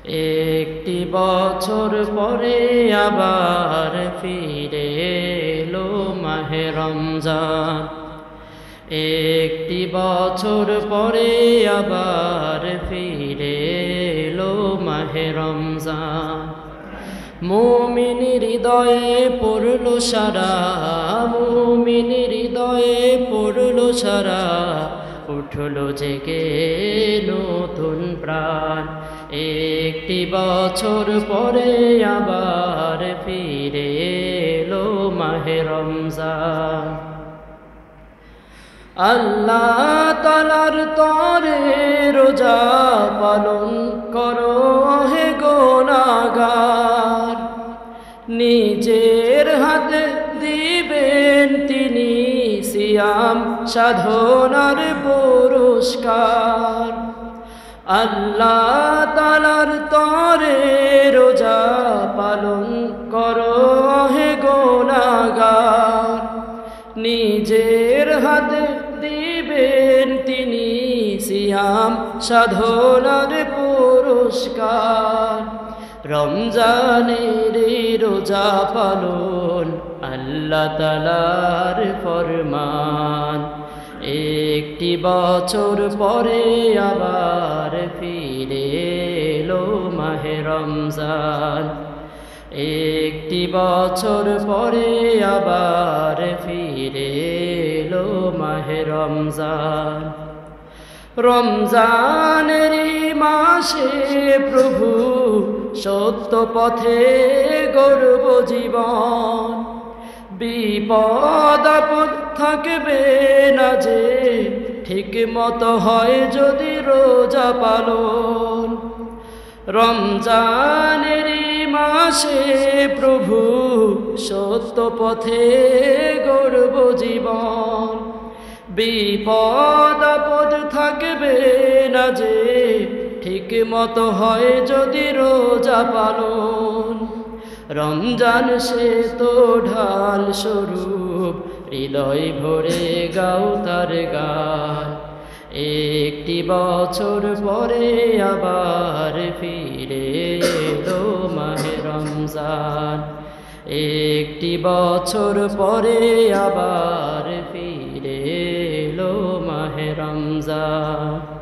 একটি বছর পরে আবার ফিরে এলো মাহে রমজান। একটি বছর পরে আবার ফিরে এলো মাহে রমজান। মুমিন হৃদয়ে পড়লো সারা, মুমিন হৃদয়ে পড়লো সারা, উঠলো জেগে নতুন প্রাণ। একটি বছর পরে আবার ফিরে এলো মাহে রমজান। আল্লাহ তাআলার তরে রোজা পালন করো হে গুনাহগার, নিজের হাতে দিবেন তিনি সিয়াম সাধনার পুরস্কার। আল্লাহ তাআলার তরে রোজা পালন করো হে গুনাহগার, নিজের হাতে দিবেন তিনি সিয়াম সাধনার পুরস্কার। রমজানের রোজা পালন আল্লাহ তাআলার ফরমান। একটি বছর পরে আবার ফিরে এলো মাহে রমজান। একটি বছর পরে আবার ফিরে এলো মাহে রমজান। রমজানের মাসে প্রভু সত্য পথে গড়ব জীবন, বিপদ আপদ থাকবে না যে ঠিক মতো হয় যদি রোজা পালন। রমজানের মাসে প্রভু সত্য পথে গড়ব জীবন, বিপদ আপদ থাকবে না যে ঠিক মতো হয় যদি রোজা পালন। রমজান সে তো ঢাল স্বরূপ, হৃদয় ভরে গাও তার গান। একটি বছর পরে আবার ফিরে এলো মাহে রমজান। একটি বছর পরে আবার ফিরে এলো মাহে রমজান।